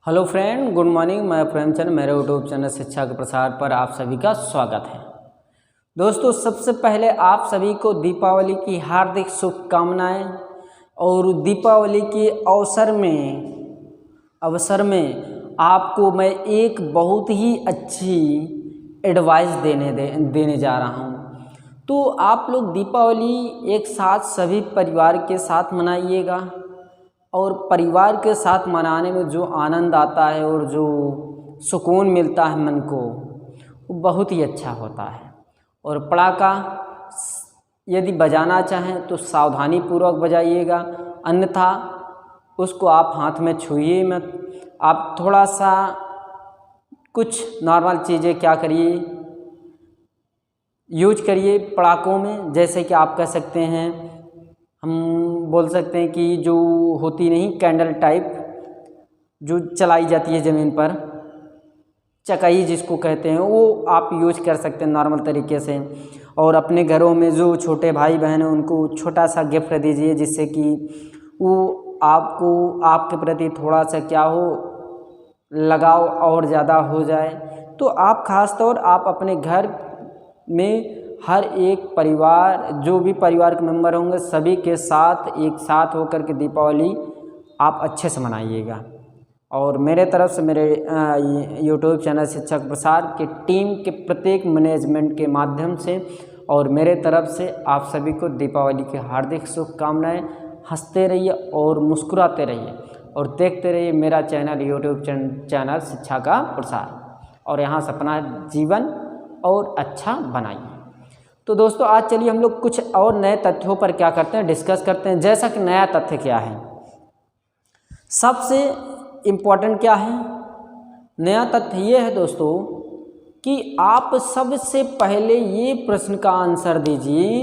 Hello friend, good morning. मैं प्रेमचंद, मेरे YouTube channel शिक्षा के प्रसार पर आप सभी का स्वागत है। दोस्तों, सबसे पहले आप सभी को दीपावली की हार्दिक शुभकामनाएं। और दीपावली के अवसर में आपको मैं एक बहुत ही अच्छी एडवाइस देने जा रहा हूं। तो आप लोग दीपावली एक साथ सभी परिवार के साथ मनाइएगा। और परिवार के साथ मनाने में जो आनंद आता है और जो सुकून मिलता है मन को, वो बहुत ही अच्छा होता है। और पटाखा यदि बजाना चाहें तो सावधानी पूर्वक बजाइएगा, अन्यथा उसको आप हाथ में छुइए मत। आप थोड़ा सा कुछ नॉर्मल चीज़ें क्या करिए, यूज करिए पटाखों में। जैसे कि आप कह सकते हैं, हम बोल सकते हैं कि जो होती नहीं कैंडल टाइप जो चलाई जाती है ज़मीन पर, चकाई जिसको कहते हैं, वो आप यूज कर सकते हैं नॉर्मल तरीके से। और अपने घरों में जो छोटे भाई बहन हैं उनको छोटा सा गिफ्ट दीजिए, जिससे कि वो आपको आपके प्रति थोड़ा सा क्या हो, लगाव और ज़्यादा हो जाए। तो आप ख़ास तौर आप अपने घर में हर एक परिवार, जो भी परिवार के मेंबर होंगे, सभी के साथ एक साथ होकर के दीपावली आप अच्छे से मनाइएगा। और मेरे तरफ से, मेरे यूट्यूब चैनल शिक्षक प्रसार की टीम के प्रत्येक मैनेजमेंट के माध्यम से और मेरे तरफ से आप सभी को दीपावली की हार्दिक शुभकामनाएं। हंसते रहिए और मुस्कुराते रहिए और देखते रहिए मेरा चैनल यूट्यूब चैनल शिक्षा का प्रसार, और यहाँ से अपना जीवन और अच्छा बनाइए। तो दोस्तों, आज चलिए हम लोग कुछ और नए तथ्यों पर क्या करते हैं, डिस्कस करते हैं। जैसा कि नया तथ्य क्या है, सबसे इम्पोर्टेंट क्या है, नया तथ्य ये है दोस्तों कि आप सबसे पहले ये प्रश्न का आंसर दीजिए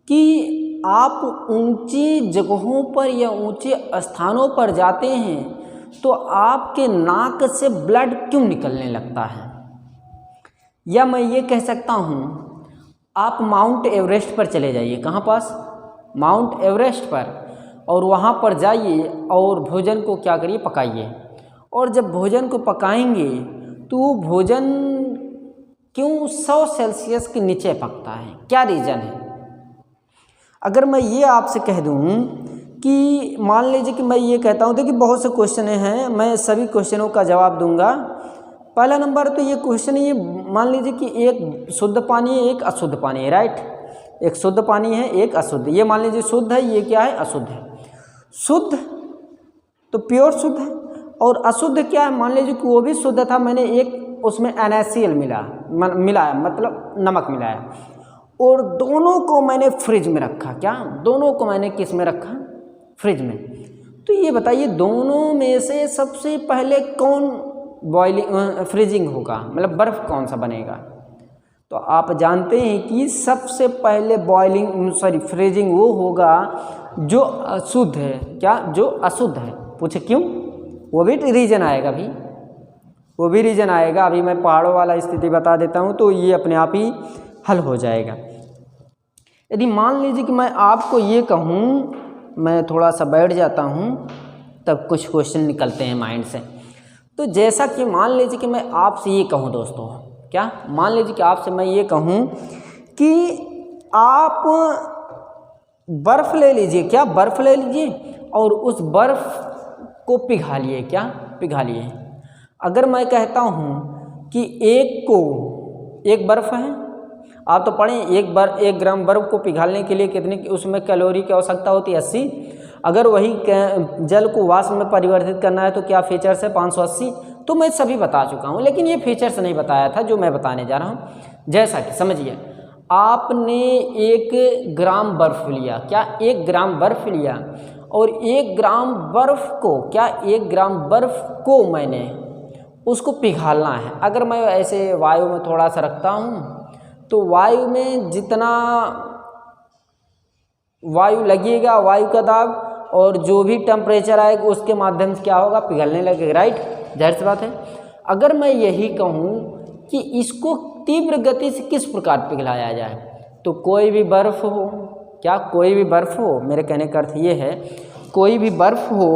कि आप ऊंची जगहों पर या ऊंचे स्थानों पर जाते हैं तो आपके नाक से ब्लड क्यों निकलने लगता है। या मैं ये कह सकता हूँ, आप माउंट एवरेस्ट पर चले जाइए। कहाँ पास? माउंट एवरेस्ट पर। और वहाँ पर जाइए और भोजन को क्या करिए, पकाइए। और जब भोजन को पकाएंगे तो वो भोजन क्यों 100 सेल्सियस के नीचे पकता है, क्या रीज़न है? अगर मैं ये आपसे कह दूँ कि मान लीजिए कि मैं ये कहता हूँ, देखिए बहुत से क्वेश्चन हैं, मैं सभी क्वेश्चनों का जवाब दूंगा। पहला नंबर तो ये क्वेश्चन, ये मान लीजिए कि एक शुद्ध पानी है, एक अशुद्ध पानी है, राइट। एक शुद्ध पानी है, एक अशुद्ध। ये मान लीजिए शुद्ध है, ये क्या है, अशुद्ध है। शुद्ध तो प्योर शुद्ध है, और अशुद्ध क्या है, मान लीजिए कि वो भी शुद्ध था, मैंने एक उसमें NaCl मिलाया, मतलब नमक मिलाया, और दोनों को मैंने फ्रिज में रखा। क्या? दोनों को मैंने किस में रखा? फ्रिज में। तो ये बताइए, दोनों में से सबसे पहले कौन फ्रीजिंग होगा, मतलब बर्फ़ कौन सा बनेगा? तो आप जानते हैं कि सबसे पहले फ्रीजिंग वो होगा जो अशुद्ध है। क्या? जो अशुद्ध है। पूछे क्यों? वो भी रीजन आएगा भी, वो भी रीजन आएगा। अभी मैं पहाड़ों वाला स्थिति बता देता हूँ तो ये अपने आप ही हल हो जाएगा। यदि मान लीजिए कि मैं आपको ये कहूँ, मैं थोड़ा सा बैठ जाता हूँ, तब कुछ क्वेश्चन निकलते हैं माइंड से। तो जैसा कि मान लीजिए कि मैं आपसे ये कहूँ दोस्तों, क्या मान लीजिए कि आपसे मैं ये कहूँ कि आप बर्फ़ ले लीजिए। क्या? बर्फ़ ले लीजिए और उस बर्फ़ को पिघालिए। क्या? पिघालिए। अगर मैं कहता हूँ कि एक बर्फ़ है, आप तो पढ़ें, एक ग्राम बर्फ़ को पिघालने के लिए कितनी उसमें कैलोरी की आवश्यकता होती है? 80। अगर वही जल को वाष्प में परिवर्तित करना है तो क्या फीचर्स है? 580। तो मैं सभी बता चुका हूँ, लेकिन ये फीचर्स नहीं बताया था जो मैं बताने जा रहा हूँ। जैसा कि समझिए, आपने 1 ग्राम बर्फ़ लिया। क्या? 1 ग्राम बर्फ़ लिया, और 1 ग्राम बर्फ़ को, क्या 1 ग्राम बर्फ़ को मैंने उसको पिघालना है। अगर मैं ऐसे वायु में थोड़ा सा रखता हूँ तो वायु में जितना वायु लगेगा, वायु का दाब और जो भी टेम्परेचर आएगा उसके माध्यम से क्या होगा, पिघलने लगेगा, राइट। जाहिर सी बात है। अगर मैं यही कहूँ कि इसको तीव्र गति से किस प्रकार पिघलाया जाए, तो कोई भी बर्फ़ हो, क्या कोई भी बर्फ़ हो, मेरे कहने का अर्थ ये है कोई भी बर्फ़ हो,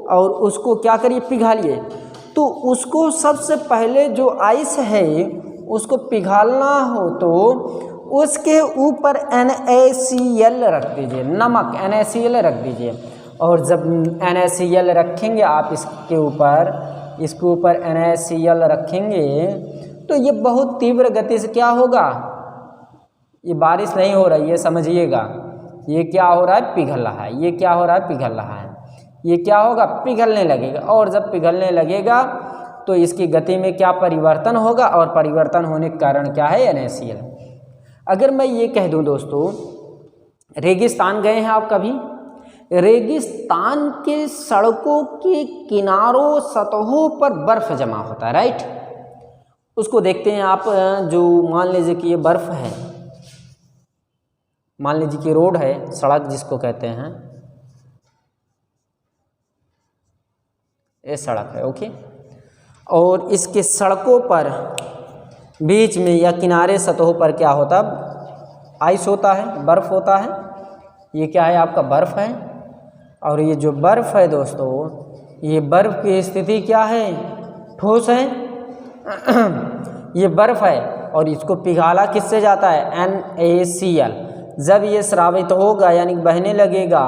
और उसको क्या करिए, पिघालिए। तो उसको सबसे पहले जो आइस है उसको पिघालना हो तो उसके ऊपर NaCl रख दीजिए, नमक NaCl रख दीजिए। और जब NaCl रखेंगे आप इसके ऊपर NaCl रखेंगे तो ये बहुत तीव्र गति से क्या होगा, ये बारिश नहीं हो रही है, समझिएगा, ये क्या हो रहा है, पिघल रहा है। ये क्या हो रहा है, पिघल रहा है। ये क्या होगा, पिघलने लगेगा। और जब पिघलने लगेगा तो इसकी गति में क्या परिवर्तन होगा, और परिवर्तन होने के कारण क्या है, NaCl। अगर मैं ये कह दूं दोस्तों, रेगिस्तान गए हैं आप कभी? रेगिस्तान के सड़कों के किनारों सतहों पर बर्फ जमा होता है, राइट। उसको देखते हैं आप, जो मान लीजिए कि ये बर्फ है, मान लीजिए कि रोड है, सड़क जिसको कहते हैं, ये सड़क है, ओके। और इसके सड़कों पर बीच में या किनारे सतहों पर क्या होता है, आइस होता है, बर्फ होता है। ये क्या है, आपका बर्फ है। और ये जो बर्फ है दोस्तों, ये बर्फ की स्थिति क्या है, ठोस है। ये बर्फ है और इसको पिघाला किससे जाता है, NaCl। जब ये स्रावित होगा यानी बहने लगेगा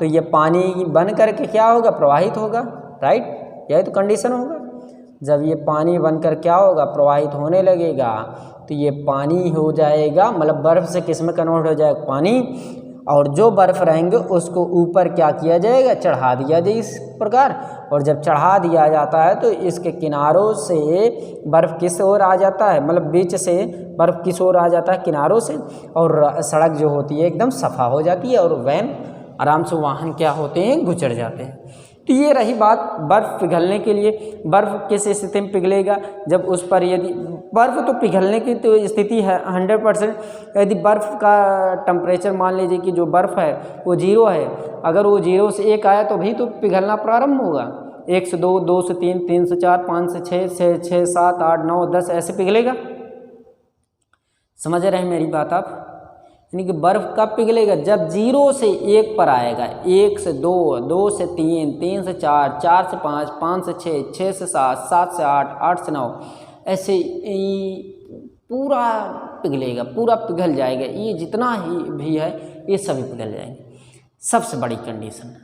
तो ये पानी बन करके क्या होगा, प्रवाहित होगा, राइट। यही तो कंडीशन होगा। जब ये पानी बनकर क्या होगा, प्रवाहित होने लगेगा तो ये पानी हो जाएगा, मतलब बर्फ से किस में कन्वर्ट हो जाएगा, पानी। और जो बर्फ़ रहेंगे उसको ऊपर क्या किया जाएगा, चढ़ा दिया जाए इस प्रकार। और जब चढ़ा दिया जाता है तो इसके किनारों से बर्फ़ किस ओर आ जाता है, मतलब बीच से बर्फ़ किस ओर आ जाता है, किनारों से। और सड़क जो होती है एकदम सफ़ा हो जाती है और वैन आराम से, वाहन क्या होते हैं, गुजर जाते हैं। तो ये रही बात बर्फ़ पिघलने के लिए। बर्फ़ किस स्थिति में पिघलेगा, जब उस पर यदि बर्फ़ तो पिघलने की तो स्थिति है 100%। यदि बर्फ़ का टेम्परेचर मान लीजिए कि जो बर्फ़ है वो 0 है, अगर वो 0 से 1 आया तो भी तो पिघलना प्रारंभ होगा। 1 से 2, 2 से 3, 3 से 4, 5 से 6, 6, 7, 8, 9, 10 ऐसे पिघलेगा। समझ रहे हैं मेरी बात आप? यानी कि बर्फ़ कब पिघलेगा, जब 0 से 1 पर आएगा, 1 से 2, 2 से 3, 3 से 4, 4 से 5, 5 से 6, 6 से 7, 7 से 8, 8 से 9, ऐसे पूरा पिघलेगा, पूरा पिघल जाएगा। ये जितना ही भी है ये सभी पिघल जाएंगे। सबसे बड़ी कंडीशन,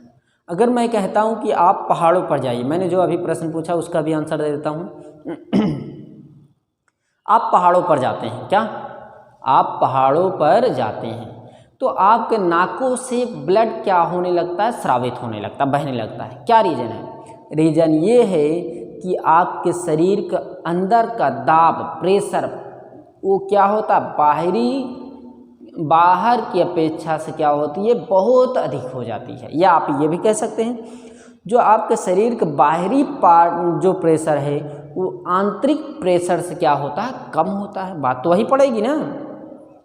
अगर मैं कहता हूँ कि आप पहाड़ों पर जाइए, मैंने जो अभी प्रश्न पूछा उसका भी आंसर दे देता हूँ। आप पहाड़ों पर जाते हैं क्या, आप पहाड़ों पर जाते हैं तो आपके नाकों से ब्लड क्या होने लगता है, स्रावित होने लगता है, बहने लगता है। क्या रीज़न है? रीज़न ये है कि आपके शरीर के अंदर का दाब, प्रेशर, वो क्या होता है, बाहर की अपेक्षा से क्या होती है, बहुत अधिक हो जाती है। या आप ये भी कह सकते हैं जो आपके शरीर के बाहरी पार्ट जो प्रेशर है वो आंतरिक प्रेशर से क्या होता है, कम होता है। बात तो वही पड़ेगी ना,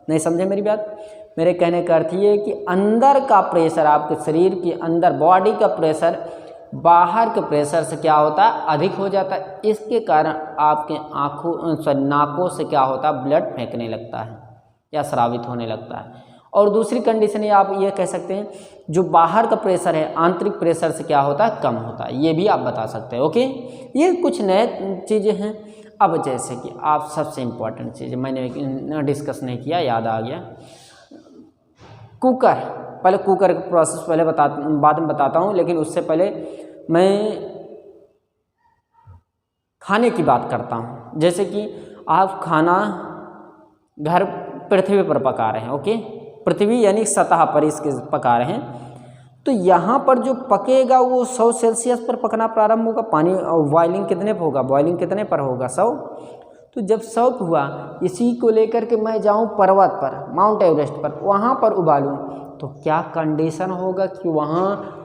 नहीं समझे मेरी बात? मेरे कहने का अर्थ ये है कि अंदर का प्रेशर, आपके शरीर के अंदर बॉडी का प्रेशर बाहर के प्रेशर से क्या होता है, अधिक हो जाता है। इसके कारण आपके नाकों से क्या होता है, ब्लड फेंकने लगता है या स्रावित होने लगता है। और दूसरी कंडीशन ये आप ये कह सकते हैं जो बाहर का प्रेशर है आंतरिक प्रेशर से क्या होता है, कम होता है। ये भी आप बता सकते हैं, ओके। ये कुछ नए चीज़ें हैं। अब जैसे कि आप सबसे इम्पोर्टेंट चीज़ मैंने डिस्कस नहीं किया, याद आ गया, कुकर। पहले कुकर का प्रोसेस बाद में बताता हूँ, लेकिन उससे पहले मैं खाने की बात करता हूँ। जैसे कि आप खाना घर पृथ्वी पर पका रहे हैं, ओके, पृथ्वी यानी सतह पर इसके पका रहे हैं, तो यहाँ पर जो पकेगा वो 100 सेल्सियस पर पकना प्रारंभ होगा। पानी बॉइलिंग कितने पर होगा, बॉइलिंग कितने पर होगा, 100। तो जब 100 हुआ, इसी को लेकर के मैं जाऊँ पर्वत पर, माउंट एवरेस्ट पर, वहाँ पर उबालूँ, तो क्या कंडीशन होगा कि वहाँ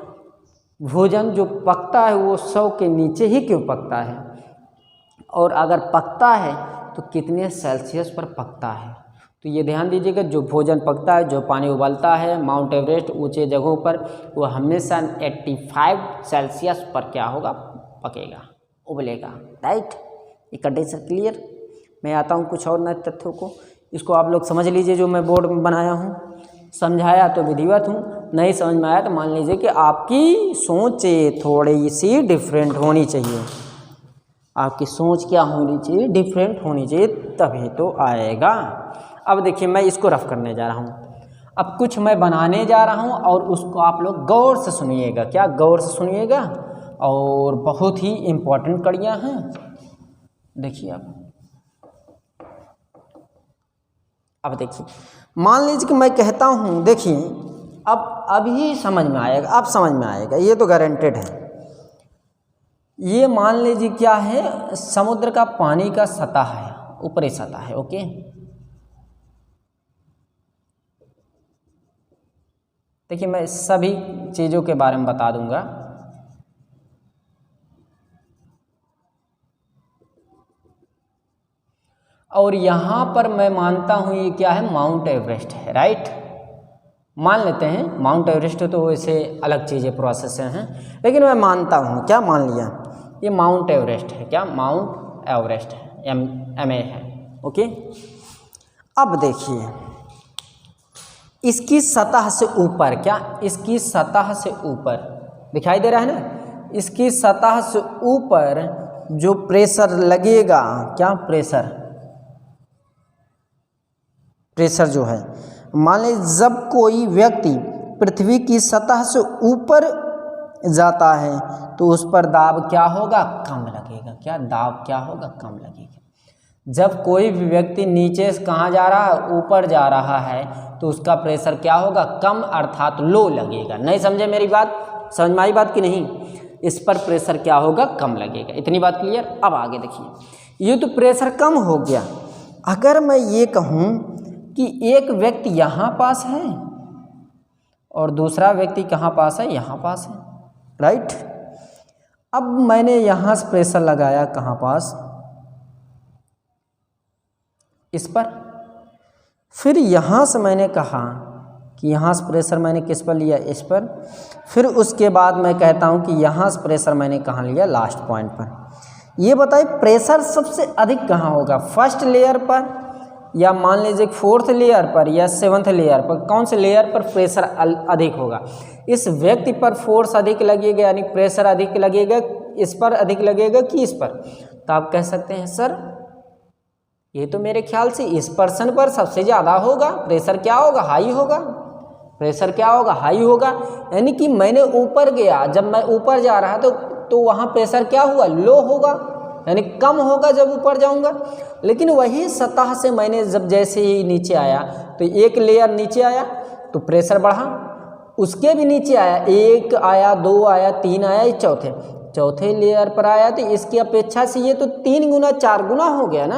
भोजन जो पकता है वो 100 के नीचे ही क्यों पकता है, और अगर पकता है तो कितने सेल्सियस पर पकता है। तो ये ध्यान दीजिएगा, जो भोजन पकता है, जो पानी उबलता है माउंट एवरेस्ट ऊंचे जगहों पर, वो हमेशा 85 सेल्सियस पर क्या होगा, पकेगा, उबलेगा, राइट। ये कंडीशन क्लियर। मैं आता हूँ कुछ और नए तथ्यों को, इसको आप लोग समझ लीजिए। जो मैं बोर्ड में बनाया हूँ, समझाया तो विधिवत हूँ, नहीं समझ में आया तो मान लीजिए कि आपकी सोच थोड़ी सी डिफरेंट होनी चाहिए। आपकी सोच क्या होनी चाहिए? डिफरेंट होनी चाहिए, तभी तो आएगा। अब देखिए मैं इसको रफ करने जा रहा हूँ। अब कुछ मैं बनाने जा रहा हूँ और उसको आप लोग गौर से सुनिएगा। क्या? गौर से सुनिएगा। और बहुत ही इम्पोर्टेंट कड़ियाँ हैं। देखिए अब देखिए, मान लीजिए कि मैं कहता हूँ, देखिए अब ये समझ में आएगा, अब समझ में आएगा, ये तो गारंटेड है। ये मान लीजिए क्या है, समुद्र का पानी का सतह है, ऊपरी सतह है। ओके, देखिए मैं सभी चीज़ों के बारे में बता दूंगा। और यहाँ पर मैं मानता हूँ ये क्या है, माउंट एवरेस्ट है, राइट। मान लेते हैं माउंट एवरेस्ट, तो वैसे अलग चीज़ें प्रोसेस हैं, लेकिन मैं मानता हूँ, क्या मान लिया, ये माउंट एवरेस्ट है। क्या? माउंट एवरेस्ट है, MA है। ओके, अब देखिए इसकी सतह से ऊपर, क्या इसकी सतह से ऊपर दिखाई दे रहा है ना, इसकी सतह से ऊपर जो प्रेशर लगेगा, क्या प्रेशर जो है, मान लीजिए जब कोई व्यक्ति पृथ्वी की सतह से ऊपर जाता है तो उस पर दाब क्या होगा? कम लगेगा। क्या? दाब क्या होगा? कम लगेगा। जब कोई भी व्यक्ति नीचे से कहाँ जा रहा है? ऊपर जा रहा है, तो उसका प्रेशर क्या होगा? कम, अर्थात लो लगेगा। नहीं समझे मेरी बात? समझ में आई बात कि नहीं? इस पर प्रेशर क्या होगा? कम लगेगा। इतनी बात क्लियर? अब आगे देखिए, ये तो प्रेशर कम हो गया। अगर मैं ये कहूँ कि एक व्यक्ति यहाँ पास है और दूसरा व्यक्ति कहाँ पास है? यहाँ पास है, राइट। अब मैंने यहाँ से प्रेशर लगाया, कहाँ पास? इस पर। फिर यहाँ से मैंने कहा कि यहाँ से प्रेशर मैंने किस पर लिया? इस पर। फिर उसके बाद मैं कहता हूँ कि यहाँ से प्रेशर मैंने कहाँ लिया? लास्ट पॉइंट पर। ये बताइए प्रेशर सबसे अधिक कहाँ होगा? फर्स्ट लेयर पर, या मान लीजिए फोर्थ लेयर पर, या सेवन्थ लेयर पर? कौन से लेयर पर प्रेशर अधिक होगा? इस व्यक्ति पर फोर्स अधिक लगेगा, यानी प्रेशर अधिक लगेगा, इस पर अधिक लगेगा कि इस पर? तो आप कह सकते हैं सर ये तो मेरे ख्याल से इस पर्सन पर सबसे ज़्यादा होगा, प्रेशर क्या होगा? हाई होगा। प्रेशर क्या होगा? हाई होगा। यानी कि मैंने ऊपर गया, जब मैं ऊपर जा रहा तो वहाँ प्रेशर क्या हुआ? लो होगा, यानी कम होगा जब ऊपर जाऊंगा। लेकिन वही सतह से मैंने जब जैसे ही नीचे आया, तो एक लेयर नीचे आया तो प्रेशर बढ़ा, उसके भी नीचे आया, एक आया, दो आया, तीन आया, चौथे लेयर पर आया, तो इसकी अपेक्षा से ये तो 3 गुना 4 गुना हो गया ना।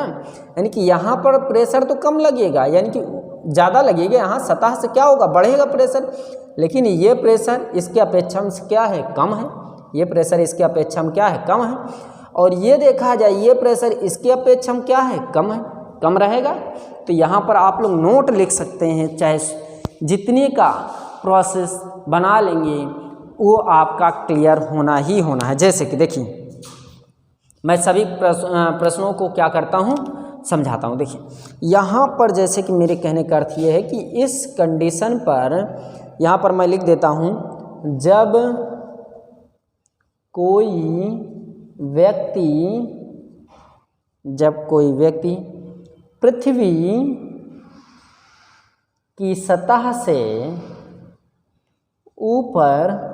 यानी कि यहाँ पर प्रेशर तो कम लगेगा, यानी कि ज़्यादा लगेगा, यहाँ सतह से क्या होगा? बढ़ेगा प्रेशर। लेकिन ये प्रेशर इसके अपेक्षा में क्या है? कम है। ये प्रेशर इसके अपेक्षा में क्या है? कम है। और ये देखा जाए, ये प्रेशर इसके अपेक्षा में क्या है? कम है, कम रहेगा। तो यहाँ पर आप लोग नोट लिख सकते हैं, चाहे जितने का प्रोसेस बना लेंगे वो आपका क्लियर होना ही होना है। जैसे कि देखिए मैं सभी प्रश्नों को क्या करता हूँ? समझाता हूँ। देखिए यहाँ पर जैसे कि मेरे कहने का अर्थ ये है कि इस कंडीशन पर यहाँ पर मैं लिख देता हूँ, जब कोई व्यक्ति पृथ्वी की सतह से ऊपर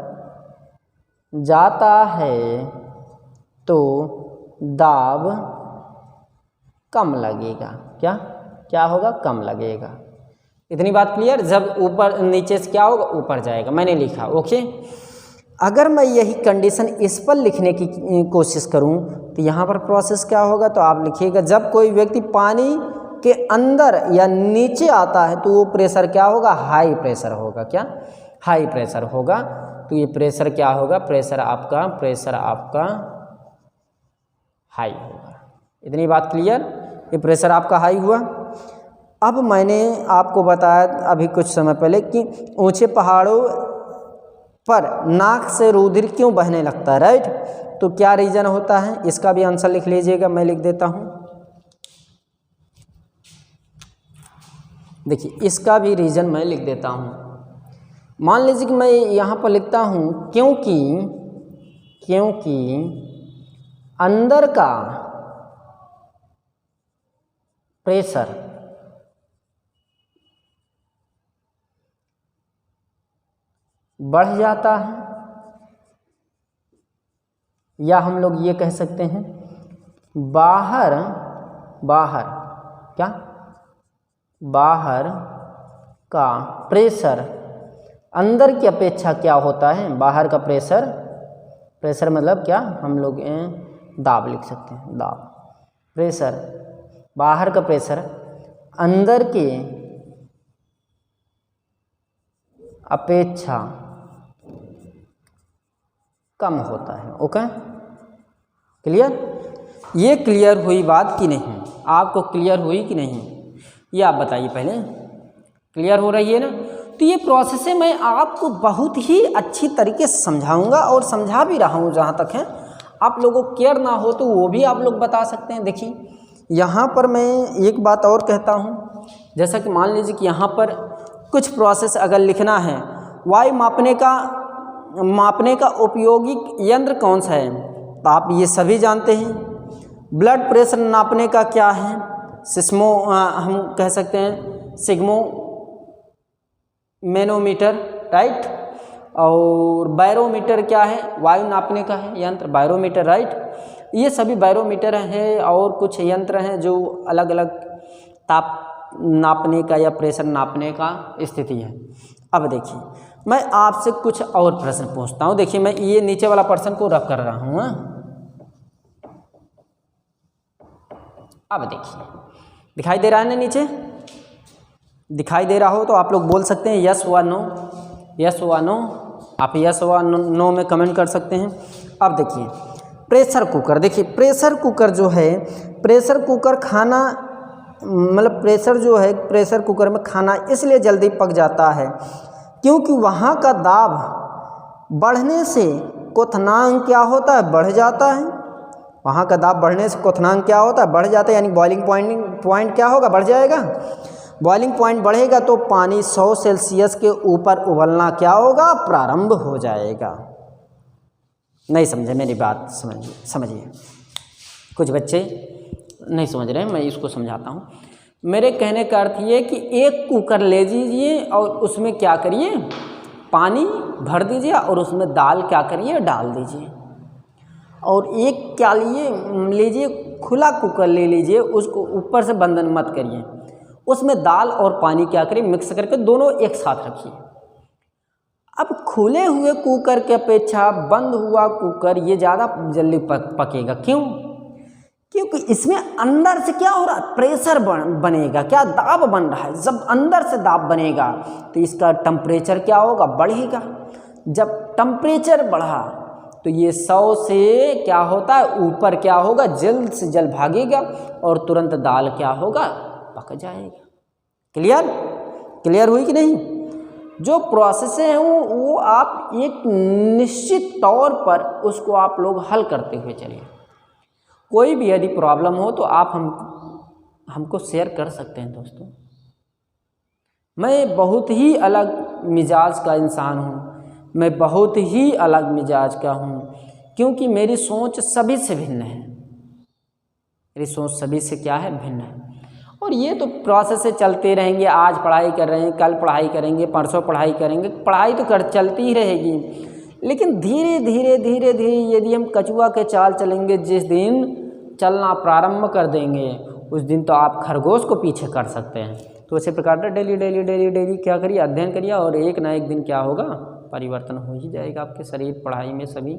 जाता है तो दाब कम लगेगा। क्या होगा? कम लगेगा। इतनी बात क्लियर? जब ऊपर, नीचे से क्या होगा? ऊपर जाएगा, मैंने लिखा। ओके, अगर मैं यही कंडीशन इस पर लिखने की कोशिश करूं तो यहाँ पर प्रोसेस क्या होगा? तो आप लिखिएगा, जब कोई व्यक्ति पानी के अंदर या नीचे आता है तो वो प्रेशर क्या होगा? हाई प्रेशर होगा। क्या? हाई प्रेशर होगा। तो ये प्रेशर क्या होगा? प्रेशर आपका हाई होगा। इतनी बात क्लियर? ये प्रेशर आपका हाई हुआ। अब मैंने आपको बताया अभी कुछ समय पहले कि ऊंचे पहाड़ों पर नाक से रुधिर क्यों बहने लगता है, राइट। तो क्या रीजन होता है? इसका भी आंसर लिख लीजिएगा, मैं लिख देता हूँ। देखिए इसका भी रीजन मैं लिख देता हूँ। मान लीजिए कि मैं यहाँ पर लिखता हूँ क्योंकि अंदर का प्रेशर बढ़ जाता है, या हम लोग ये कह सकते हैं बाहर का प्रेशर अंदर की अपेक्षा क्या होता है, बाहर का प्रेशर मतलब क्या, हम लोग दाब लिख सकते हैं, दाब, प्रेशर, बाहर का प्रेशर अंदर के अपेक्षा कम होता है। Okay, clear? ये क्लियर हुई बात कि नहीं? आपको क्लियर हुई कि नहीं, ये आप बताइए पहले। क्लियर हो रही है ना? तो ये प्रोसेस है, मैं आपको बहुत ही अच्छी तरीके से समझाऊंगा और समझा भी रहा हूँ जहाँ तक है। आप लोगों को क्लियर ना हो तो वो भी आप लोग बता सकते हैं। देखिए यहाँ पर मैं एक बात और कहता हूँ, जैसा कि मान लीजिए कि यहाँ पर कुछ प्रोसेस अगर लिखना है, वायु मापने का उपयोगी यंत्र कौन सा है, तो आप ये सभी जानते हैं। ब्लड प्रेशर नापने का क्या है, हम कह सकते हैं सिग्मो मैनोमीटर, राइट। और बैरोमीटर क्या है, वायु नापने का है यंत्र, बैरोमीटर, राइट। ये सभी बैरोमीटर है और कुछ यंत्र हैं जो अलग अलग ताप नापने का या प्रेशर नापने का स्थिति है। अब देखिए मैं आपसे कुछ और प्रश्न पूछता हूँ। देखिए मैं ये नीचे वाला प्रश्न को रख कर रहा हूँ। अब देखिए दिखाई दे रहा है ना, नीचे दिखाई दे रहा हो तो आप लोग बोल सकते हैं यस व नो, यस व नो। आप यस व नो में कमेंट कर सकते हैं। अब देखिए प्रेशर कुकर, देखिए प्रेशर कुकर जो है, प्रेशर कुकर खाना मतलब प्रेशर जो है, प्रेशर कुकर में खाना इसलिए जल्दी पक जाता है क्योंकि वहाँ का दाब बढ़ने से क्वथनांक क्या होता है, बढ़ जाता है। वहाँ का दाब बढ़ने से क्वथनांक क्या होता है, बढ़ जाता है, यानी बॉइलिंग पॉइंट क्या होगा, बढ़ जाएगा। बॉइलिंग पॉइंट बढ़ेगा तो पानी 100 सेल्सियस के ऊपर उबलना क्या होगा, प्रारंभ हो जाएगा। नहीं समझे मेरी बात, समझिए। कुछ बच्चे नहीं समझ रहे हैं, मैं इसको समझाता हूँ। मेरे कहने का अर्थ ये कि एक कुकर ले लीजिए और उसमें क्या करिए, पानी भर दीजिए और उसमें दाल क्या करिए, डाल दीजिए। और एक क्या लीजिए खुला कुकर ले लीजिए, उसको ऊपर से बंद मत करिए, उसमें दाल और पानी क्या करिए, मिक्स करके दोनों एक साथ रखिए। अब खुले हुए कुकर के अपेक्षा बंद हुआ कुकर ये ज़्यादा जल्दी पकेगा। क्यों? क्योंकि इसमें अंदर से क्या हो रहा है, प्रेशर बनेगा, क्या दाब बन रहा है। जब अंदर से दाब बनेगा तो इसका टेम्परेचर क्या होगा, बढ़ेगा। जब टेम्परेचर बढ़ा तो ये 100 से क्या होता है, ऊपर क्या होगा, जल्द से जल्द भागेगा और तुरंत दाल क्या होगा, पक जाएगा। क्लियर हुई कि नहीं? जो प्रोसेस है वो आप एक निश्चित तौर पर उसको आप लोग हल करते हुए चलिए। कोई भी यदि प्रॉब्लम हो तो आप हमको शेयर कर सकते हैं दोस्तों। मैं बहुत ही अलग मिजाज का इंसान हूँ, मैं बहुत ही अलग मिजाज का हूँ, क्योंकि मेरी सोच सभी से भिन्न है। मेरी सोच सभी से क्या है, भिन्न है। और ये तो प्रोसेस से चलते रहेंगे। आज पढ़ाई कर रहे हैं, कल पढ़ाई करेंगे, परसों पढ़ाई करेंगे, पढ़ाई तो चलती ही रहेगी। लेकिन धीरे धीरे यदि हम कछुआ के चाल चलेंगे, जिस दिन चलना प्रारंभ कर देंगे उस दिन तो आप खरगोश को पीछे कर सकते हैं। तो इसी प्रकार से डेली क्या करिए, अध्ययन करिए और एक ना एक दिन क्या होगा, परिवर्तन हो ही जाएगा आपके शरीर, पढ़ाई में, सभी।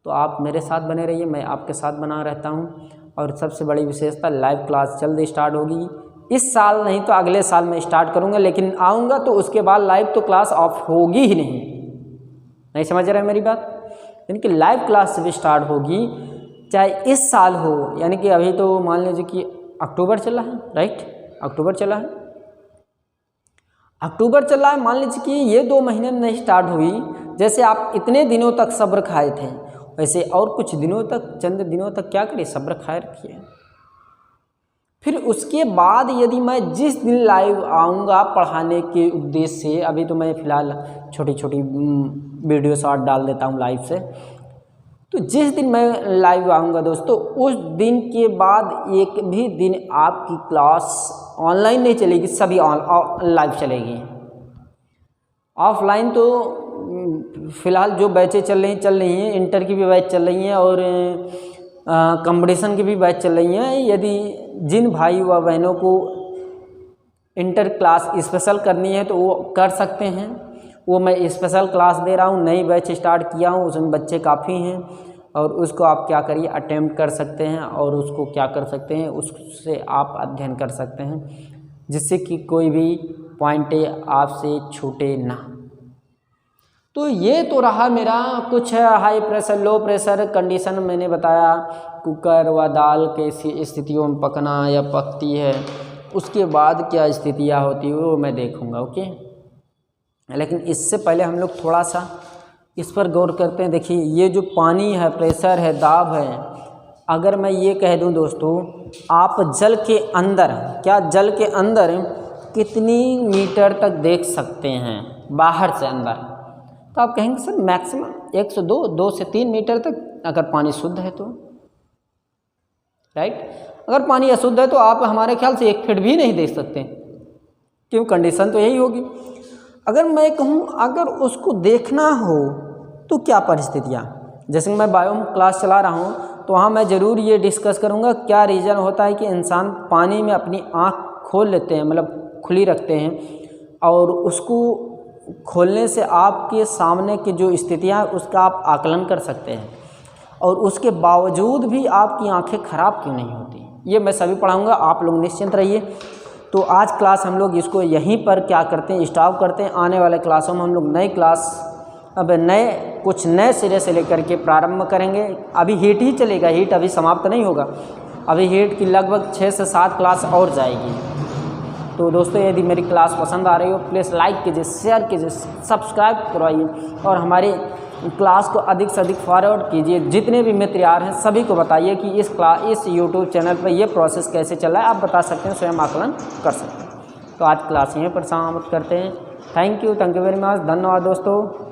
तो आप मेरे साथ बने रहिए, मैं आपके साथ बना रहता हूँ। और सबसे बड़ी विशेषता, लाइव क्लास जल्द स्टार्ट होगी। इस साल नहीं तो अगले साल मैं स्टार्ट करूँगा, लेकिन आऊँगा तो उसके बाद लाइव तो क्लास ऑफ होगी ही नहीं समझ रहे हैं मेरी बात? यानी कि लाइव क्लास भी स्टार्ट होगी, चाहे इस साल हो, यानी कि अभी तो मान लीजिए कि अक्टूबर चला है, राइट, अक्टूबर चला है, मान लीजिए कि ये 2 महीने में नहीं स्टार्ट हुई। जैसे आप इतने दिनों तक सब्र खाए थे, वैसे और कुछ दिनों तक, चंद दिनों तक क्या करिए, सब्र खाए रखिए। फिर उसके बाद यदि मैं जिस दिन लाइव आऊँगा पढ़ाने के उद्देश्य से, अभी तो मैं फ़िलहाल छोटी छोटी वीडियो शॉर्ट डाल देता हूँ लाइव से, तो जिस दिन मैं लाइव आऊँगा दोस्तों उस दिन के बाद एक भी दिन आपकी क्लास ऑनलाइन नहीं चलेगी, सभी लाइव चलेगी। ऑफलाइन तो फ़िलहाल जो बैचें चल रही हैं, इंटर की भी बैच चल रही हैं और कंपटीशन की भी बैच चल रही हैं। यदि जिन भाई व बहनों को इंटर क्लास स्पेशल करनी है तो वो कर सकते हैं, वो मैं स्पेशल क्लास दे रहा हूँ, नई बैच स्टार्ट किया हूँ, उसमें बच्चे काफ़ी हैं और उसको आप क्या करिए अटेम्प्ट कर सकते हैं और उसको क्या कर सकते हैं, उससे आप अध्ययन कर सकते हैं जिससे कि कोई भी पॉइंट आपसे छूटे ना। तो ये तो रहा मेरा कुछ high pressure low pressure condition मैंने बताया, कुकर व दाल कैसी स्थितियों में पकना या पकती है, उसके बाद क्या स्थितियाँ होती है वो मैं देखूँगा। ओके, लेकिन इससे पहले हम लोग थोड़ा सा इस पर गौर करते हैं। देखिए ये जो पानी है, प्रेशर है, दाब है, अगर मैं ये कह दूं दोस्तों आप जल के अंदर, क्या जल के अंदर कितनी मीटर तक देख सकते हैं बाहर से अंदर, तो आप कहेंगे सर मैक्सिमम 102 से 3 मीटर तक, अगर पानी शुद्ध है तो, राइट। अगर पानी अशुद्ध है तो आप हमारे ख्याल से 1 फीट भी नहीं देख सकते, क्यों, कंडीशन तो यही होगी। अगर मैं कहूँ अगर उसको देखना हो तो क्या परिस्थितियाँ, जैसे मैं बायो क्लास चला रहा हूँ तो वहाँ मैं ज़रूर ये डिस्कस करूँगा क्या रीज़न होता है कि इंसान पानी में अपनी आँख खोल लेते हैं, मतलब खुली रखते हैं, और उसको खोलने से आपके सामने की जो स्थितियाँ हैं उसका आप आकलन कर सकते हैं, और उसके बावजूद भी आपकी आँखें ख़राब क्यों नहीं होती, ये मैं सभी पढ़ाऊँगा, आप लोग निश्चिंत रहिए। तो आज क्लास हम लोग इसको यहीं पर क्या करते हैं, स्टॉप करते हैं। आने वाले क्लासों में हम लोग नई क्लास अब कुछ नए सिरे से लेकर के प्रारंभ करेंगे। अभी हीट ही चलेगा, हीट अभी समाप्त नहीं होगा, अभी हीट की लगभग 6 से 7 क्लास और जाएगी। तो दोस्तों यदि मेरी क्लास पसंद आ रही हो प्लीज़ लाइक कीजिए, शेयर कीजिए, सब्सक्राइब करवाइए और हमारी क्लास को अधिक से अधिक फॉरवर्ड कीजिए। जितने भी मित्र यार हैं सभी को बताइए कि इस यूट्यूब चैनल पर ये प्रोसेस कैसे चल रहा है, आप बता सकते हैं, स्वयं आकलन कर सकते हैं। तो आज क्लास यहीं पर समाप्त करते हैं। थैंक यू वेरी मच, धन्यवाद दोस्तों।